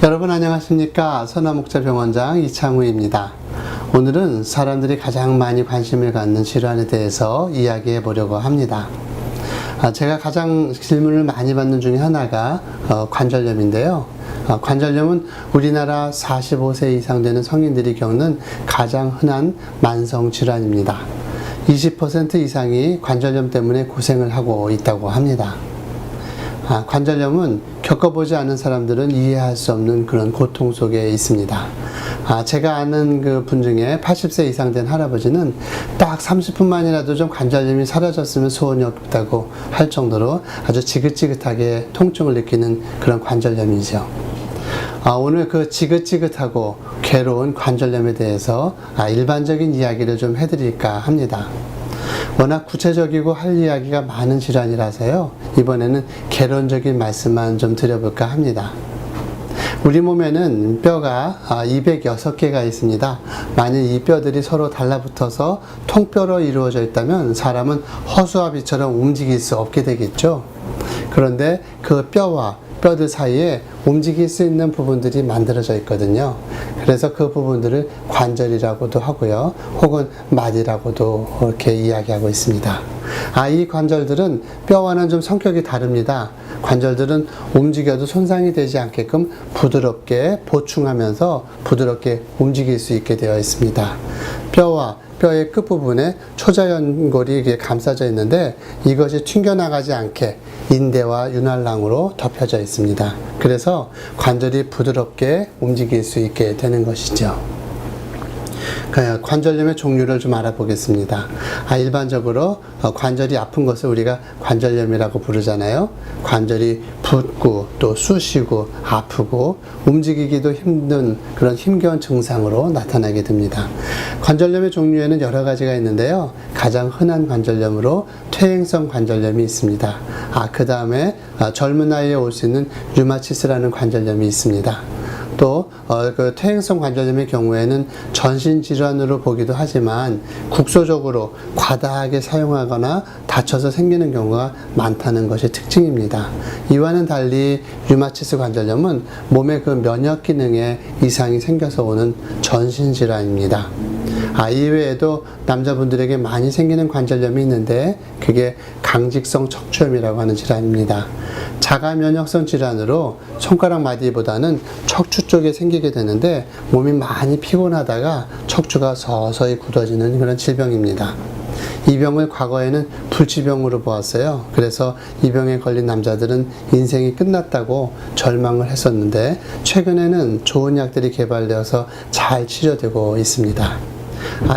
여러분 안녕하십니까? 선화목자병원장 이창우입니다. 오늘은 사람들이 가장 많이 관심을 갖는 질환에 대해서 이야기해 보려고 합니다. 제가 가장 질문을 많이 받는 중에 하나가 관절염인데요. 관절염은 우리나라 45세 이상 되는 성인들이 겪는 가장 흔한 만성 질환입니다. 20% 이상이 관절염 때문에 고생을 하고 있다고 합니다. 관절염은 겪어보지 않은 사람들은 이해할 수 없는 그런 고통 속에 있습니다. 제가 아는 그 분 중에 80세 이상 된 할아버지는 딱 30분만이라도 좀 관절염이 사라졌으면 소원이 없다고 할 정도로 아주 지긋지긋하게 통증을 느끼는 그런 관절염이죠. 오늘 그 지긋지긋하고 괴로운 관절염에 대해서 일반적인 이야기를 좀 해드릴까 합니다. 워낙 구체적이고 할 이야기가 많은 질환이라서요. 이번에는 개론적인 말씀만 좀 드려볼까 합니다. 우리 몸에는 뼈가 206개가 있습니다. 만일 이 뼈들이 서로 달라붙어서 통뼈로 이루어져 있다면 사람은 허수아비처럼 움직일 수 없게 되겠죠. 그런데 그 뼈와 뼈들 사이에 움직일 수 있는 부분들이 만들어져 있거든요. 그래서 그 부분들을 관절이라고도 하고요. 혹은 마디라고도 이렇게 이야기하고 있습니다. 이 관절들은 뼈와는 좀 성격이 다릅니다. 관절들은 움직여도 손상이 되지 않게끔 부드럽게 보충하면서 부드럽게 움직일 수 있게 되어 있습니다. 뼈와 뼈의 끝부분에 초자연골이 감싸져 있는데 이것이 튕겨나가지 않게 인대와 윤활랑으로 덮여져 있습니다. 그래서 관절이 부드럽게 움직일 수 있게 되는 것이죠. 관절염의 종류를 좀 알아보겠습니다. 일반적으로 관절이 아픈 것을 우리가 관절염이라고 부르잖아요. 관절이 붓고 또 쑤시고 아프고 움직이기도 힘든 그런 힘겨운 증상으로 나타나게 됩니다. 관절염의 종류에는 여러 가지가 있는데요. 가장 흔한 관절염으로 퇴행성 관절염이 있습니다. 그 다음에 젊은 나이에 올 수 있는 류마티스라는 관절염이 있습니다. 또 그 퇴행성 관절염의 경우에는 전신 질환으로 보기도 하지만 국소적으로 과다하게 사용하거나 다쳐서 생기는 경우가 많다는 것이 특징입니다. 이와는 달리 류마티스 관절염은 몸의 그 면역 기능에 이상이 생겨서 오는 전신 질환입니다. 이외에도 남자분들에게 많이 생기는 관절염이 있는데 그게 강직성 척추염이라고 하는 질환입니다. 자가 면역성 질환으로 손가락 마디보다는 척추 쪽에 생기게 되는데 몸이 많이 피곤하다가 척추가 서서히 굳어지는 그런 질병입니다. 이 병을 과거에는 불치병으로 보았어요. 그래서 이 병에 걸린 남자들은 인생이 끝났다고 절망을 했었는데 최근에는 좋은 약들이 개발되어서 잘 치료되고 있습니다.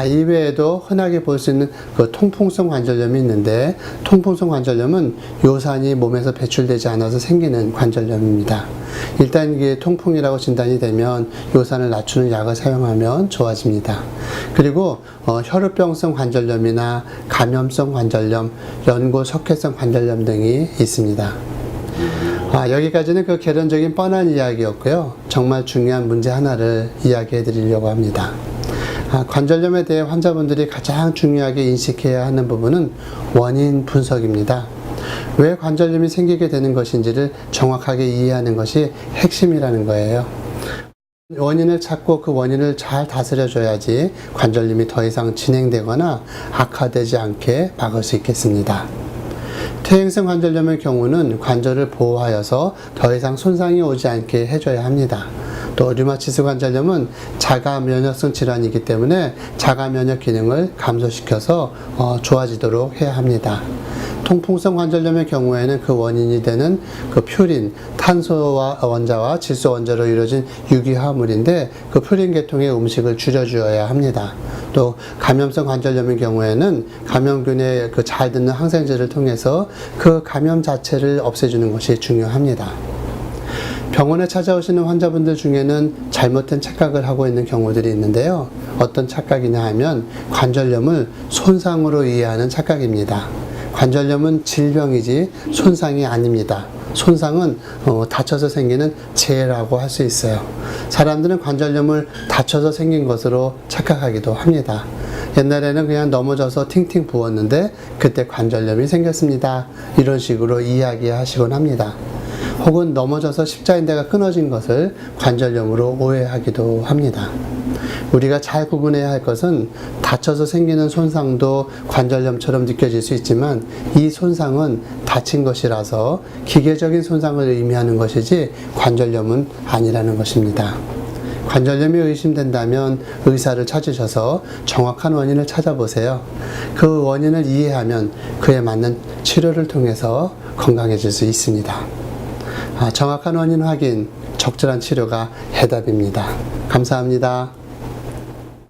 이외에도 흔하게 볼 수 있는 그 통풍성 관절염이 있는데 통풍성 관절염은 요산이 몸에서 배출되지 않아서 생기는 관절염입니다. 일단 이게 통풍이라고 진단이 되면 요산을 낮추는 약을 사용하면 좋아집니다. 그리고 혈우병성 관절염이나 감염성 관절염, 연골석회성 관절염 등이 있습니다. 여기까지는 그 개론적인 뻔한 이야기였고요. 정말 중요한 문제 하나를 이야기해 드리려고 합니다. 관절염에 대해 환자분들이 가장 중요하게 인식해야 하는 부분은 원인 분석입니다. 왜 관절염이 생기게 되는 것인지를 정확하게 이해하는 것이 핵심이라는 거예요. 원인을 찾고 그 원인을 잘 다스려줘야지 관절염이 더 이상 진행되거나 악화되지 않게 막을 수 있겠습니다. 퇴행성 관절염의 경우는 관절을 보호하여서 더 이상 손상이 오지 않게 해줘야 합니다. 또 류마티스 관절염은 자가 면역성 질환이기 때문에 자가 면역 기능을 감소시켜서 좋아지도록 해야 합니다. 통풍성 관절염의 경우에는 그 원인이 되는 그 퓨린, 탄소와 원자와 질소 원자로 이루어진 유기화합물인데 그 퓨린 계통의 음식을 줄여주어야 합니다. 또 감염성 관절염의 경우에는 감염균의 그 잘 듣는 항생제를 통해서 그 감염 자체를 없애주는 것이 중요합니다. 병원에 찾아오시는 환자분들 중에는 잘못된 착각을 하고 있는 경우들이 있는데요. 어떤 착각이냐 하면 관절염을 손상으로 이해하는 착각입니다. 관절염은 질병이지 손상이 아닙니다. 손상은 다쳐서 생기는 재해라고 할 수 있어요. 사람들은 관절염을 다쳐서 생긴 것으로 착각하기도 합니다. 옛날에는 그냥 넘어져서 팅팅 부었는데 그때 관절염이 생겼습니다. 이런 식으로 이야기하시곤 합니다. 혹은 넘어져서 십자인대가 끊어진 것을 관절염으로 오해하기도 합니다. 우리가 잘 구분해야 할 것은 다쳐서 생기는 손상도 관절염처럼 느껴질 수 있지만 이 손상은 다친 것이라서 기계적인 손상을 의미하는 것이지 관절염은 아니라는 것입니다. 관절염이 의심된다면 의사를 찾으셔서 정확한 원인을 찾아보세요. 그 원인을 이해하면 그에 맞는 치료를 통해서 건강해질 수 있습니다. 정확한 원인 확인, 적절한 치료가 해답입니다. 감사합니다.